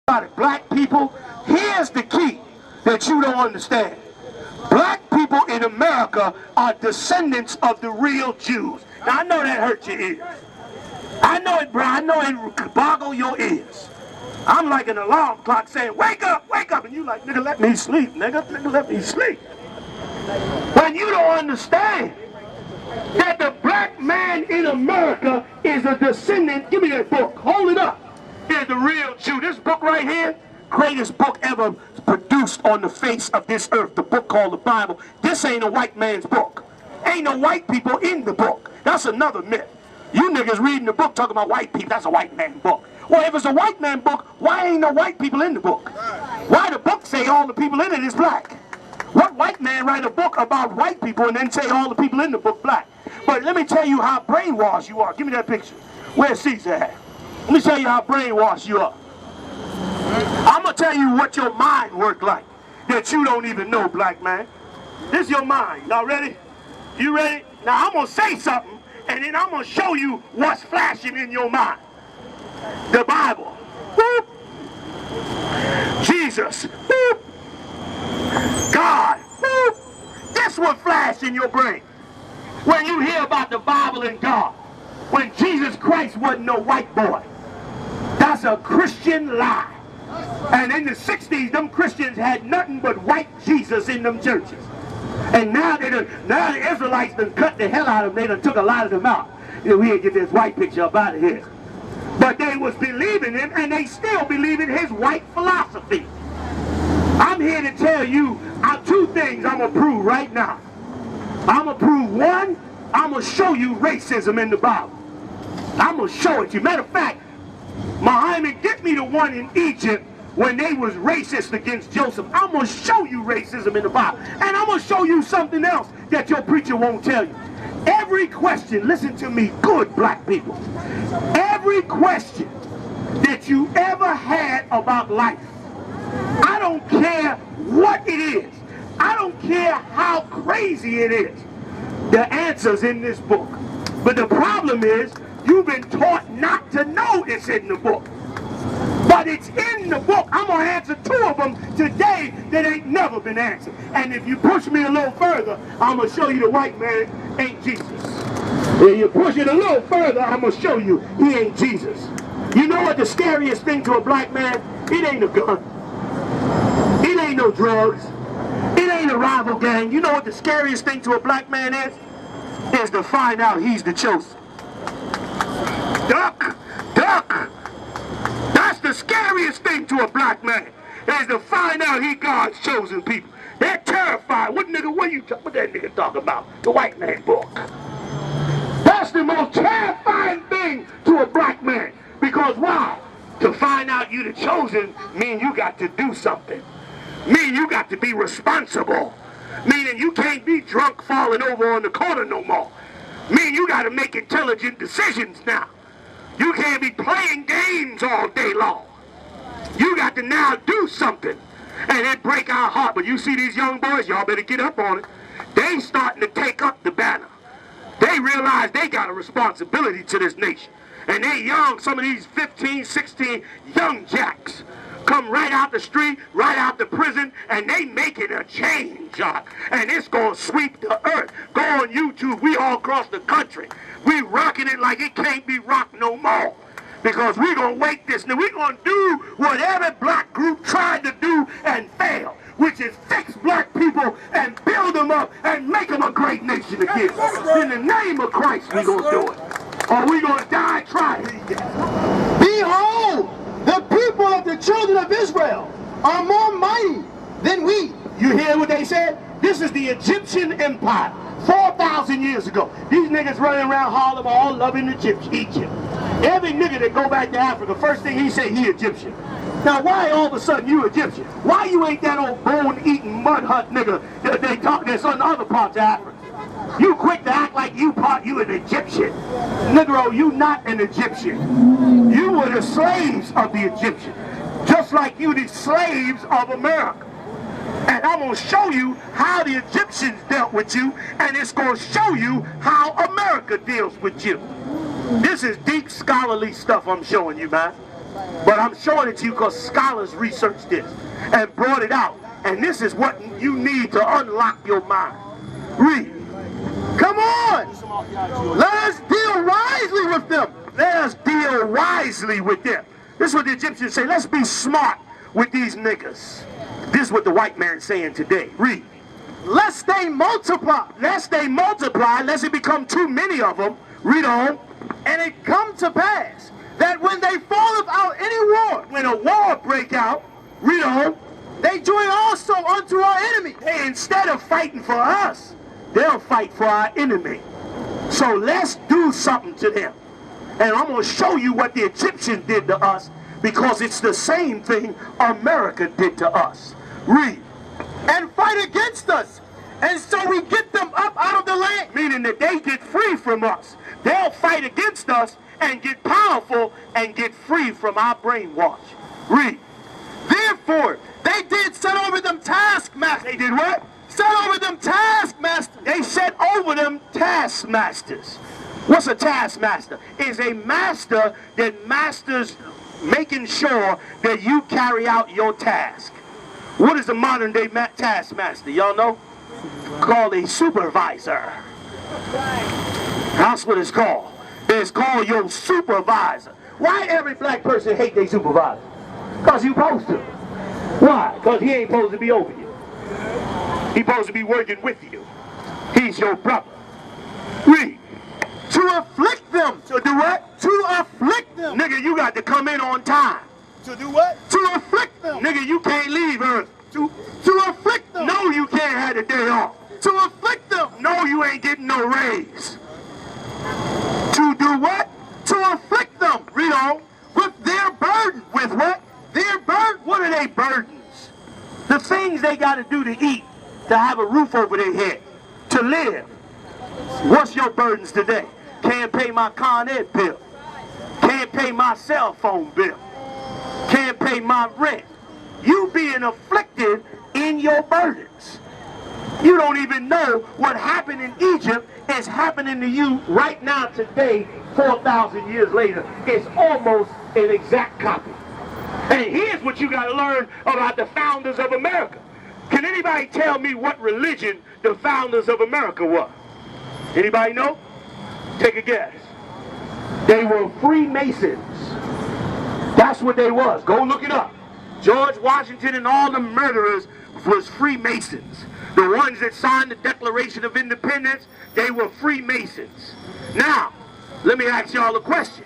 about it, black people, here's the key that you don't understand. Black people in America are descendants of the real Jews. Now, I know that hurts your ears. I know it, bro. I know it boggle your ears. I'm like an alarm clock saying, wake up, and you like, nigga, let me sleep, nigga, let me sleep. When you don't understand that the black man in America is a descendant, give me that book, hold it up. Here's the real Jew. This book right here, greatest book ever produced on the face of this earth, the book called the Bible. This ain't a white man's book. Ain't no white people in the book. That's another myth. You niggas reading the book talking about white people, that's a white man book. Well, if it's a white man book, why ain't no white people in the book? Why the book say all the people in it is black? What white man write a book about white people and then say all the people in the book black? But let me tell you how brainwashed you are. Give me that picture. Where's Caesar at? Let me tell you how brainwashed you are. I'm going to tell you what your mind worked like that you don't even know, black man. This is your mind. Y'all ready? You ready? Now, I'm going to say something, and then I'm going to show you what's flashing in your mind. The Bible. Whoop. Jesus. Whoop. God. Whoop. That's what flashed in your brain. When you hear about the Bible and God. When Jesus Christ wasn't no white boy. That's a Christian lie. And in the 60s, them Christians had nothing but white Jesus in them churches. And now the Israelites done cut the hell out of them. They done took a lot of them out. You know, we ain't get this white picture up out of here. But they was believing him, and they still believe in his white philosophy. I'm here to tell you two things I'm going to prove right now. I'm going to prove one, I'm going to show you racism in the Bible. I'm going to show it to you. Matter of fact, Muhammad, get me the one in Egypt when they was racist against Joseph. I'm going to show you racism in the Bible. And I'm going to show you something else that your preacher won't tell you. Every question, listen to me, good black people. Every question that you ever had about life, I don't care what it is. I don't care how crazy it is. The answer's in this book. But the problem is, you've been taught not to know it's in the book. But it's in the book. I'm going to answer two of them today that ain't never been answered. And if you push me a little further, I'm going to show you the white man ain't Jesus. If you push it a little further, I'm going to show you he ain't Jesus. You know what the scariest thing to a black man? It ain't a gun. It ain't no drugs. It ain't a rival gang. You know what the scariest thing to a black man is? Is to find out he's the chosen. Duck! Duck! That's the scariest thing to a black man, is to find out he God's chosen people. They're terrified. What that nigga talking about? The white man book. That's the most terrifying thing to a black man. Because why? To find out you the chosen mean you got to do something. Mean you got to be responsible. Meaning you can't be drunk falling over on the corner no more. Meaning you got to make intelligent decisions now. You can't be playing games all day long. You got to now do something. And it break our heart. But you see these young boys, y'all better get up on it. They starting to take up the banner. They realize they got a responsibility to this nation. And they young, some of these 15, 16 young jacks come right out the street, right out the prison, and they making a change, and it's going to sweep the earth. Go on YouTube, we all across the country. We rocking it like it can't be rocked no more. Because we're going to wake this, and we're going to do what every black group tried to do and failed, which is fix black people and build them up and make them a great nation again. In the name of Christ, we're going to do it. Or we're going to die trying. Behold, the people of the children of Israel are more mighty than we. You hear what they said? This is the Egyptian Empire, 4,000 years ago. These niggas running around Harlem all loving Egypt. Every nigga that go back to Africa, first thing he say, he Egyptian. Now why all of a sudden you Egyptian? Why you ain't that old bone-eating mud hut nigga that they talk that's on the other parts of Africa? You quick to act like you an Egyptian. Negro, you not an Egyptian. You were the slaves of the Egyptians. Just like you the slaves of America. And I'm going to show you how the Egyptians dealt with you, and it's going to show you how America deals with you. This is deep scholarly stuff I'm showing you, man. But I'm showing it to you because scholars researched this and brought it out. And this is what you need to unlock your mind. Read. Come on! Let us deal wisely with them. Let us deal wisely with them. This is what the Egyptians say. Let's be smart with these niggas. This is what the white man's saying today. Read. Lest they multiply. Lest they multiply, lest it become too many of them. Read on. And it come to pass that when they falleth out any war, When a war break out, read on. they join also unto our enemy. Hey, instead of fighting for us, they'll fight for our enemy. So let's do something to them. And I'm going to show you what the Egyptians did to us, because it's the same thing America did to us. Read. And fight against us. And so we get them up out of the land. Meaning that they get free from us. They'll fight against us and get powerful and get free from our brainwash. Read. Therefore, they did set over them taskmasters. They did what? Set over them taskmasters. They set over them taskmasters. What's a taskmaster? Is a master that masters making sure that you carry out your task. What is the modern day taskmaster? Y'all know? Called a supervisor. That's what it's called. It's called your supervisor. Why every black person hate their supervisor? Because you supposed to. Why? Because he ain't supposed to be over you. He's supposed to be working with you. He's your brother. Read. To afflict them. To do what? To afflict them. Nigga, you got to come in on time. To do what? To afflict them. Nigga, you can't leave early. To afflict them. No, you can't have the day off. To afflict them. No, you ain't getting no raise. To do what? To afflict them. Read on. With their burden. With what? Their burden. What are they burdens? The things they got to do to eat, to have a roof over their head, to live. What's your burdens today? Can't pay my Con Ed bill. Can't pay my cell phone bill. Can't pay my rent. You being afflicted in your burdens. You don't even know what happened in Egypt is happening to you right now today, 4,000 years later. It's almost an exact copy. And here's what you got to learn about the founders of America. Can anybody tell me what religion the founders of America were? Anybody know? Take a guess. They were Freemasons. That's what they was. Go look it up. George Washington and all the murderers was Freemasons. The ones that signed the Declaration of Independence, they were Freemasons. Now, let me ask y'all a question.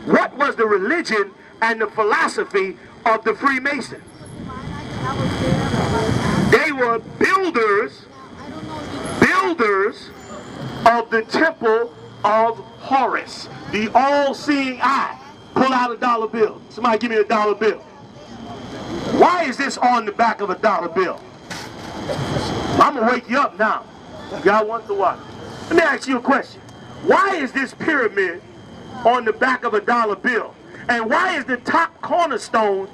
What was the religion and the philosophy of the Freemasons? They were builders of the temple of Horus, the all-seeing eye. Pull out a dollar bill. Somebody give me a dollar bill. Why is this on the back of a dollar bill? I'm going to wake you up now. Y'all want to watch. Let me ask you a question. Why is this pyramid on the back of a dollar bill? And why is the top cornerstone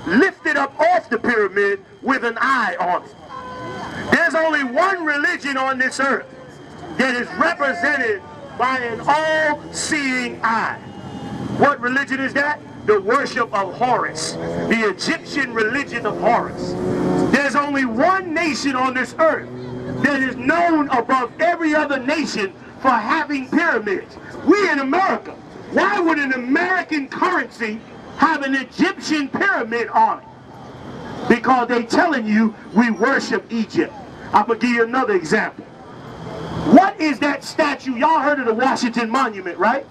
lifted up off the pyramid with an eye on it? There's only one religion on this earth that is represented by an all-seeing eye. What religion is that? The worship of Horus, the Egyptian religion of Horus. There's only one nation on this earth that is known above every other nation for having pyramids. We in America. Why would an American currency have an Egyptian pyramid on it? Because they telling you we worship Egypt. I'm going to give you another example. What is that statue? Y'all heard of the Washington Monument, right?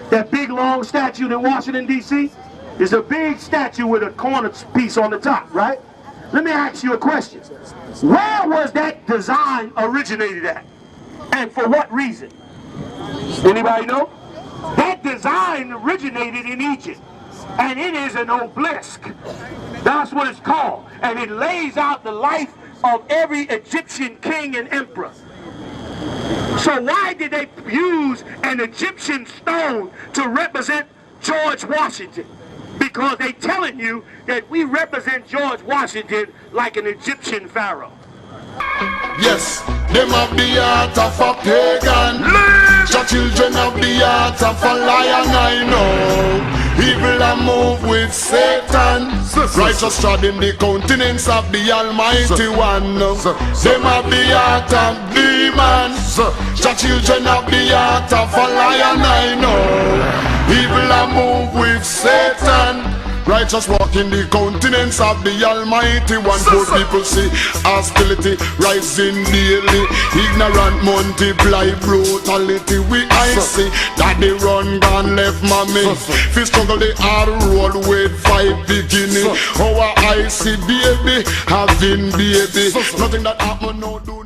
That big long statue in Washington, D.C.? It's a big statue with a corner piece on the top, right? Let me ask you a question. Where was that design originated at? And for what reason? Anybody know? That design originated in Egypt. And it is an obelisk. That's what it's called. And it lays out the life of every Egyptian king and emperor. So why did they use an Egyptian stone to represent George Washington? Because they telling you that we represent George Washington like an Egyptian pharaoh. Yes, them have the heart of a pagan. The children have the heart of a lion, I know. Evil a move with Satan. Righteous trod in the countenance of the Almighty One. Them have the heart of demons. The children of the heart of a lion, I know. Evil a move with Satan. Righteous walk in the countenance of the Almighty One. Poor people see hostility rising daily. Ignorant multiply brutality. I see that they run gone left mommy. Fi struggle the hard road with 5 beginning. Our I see baby having baby. Nothing that happen no do.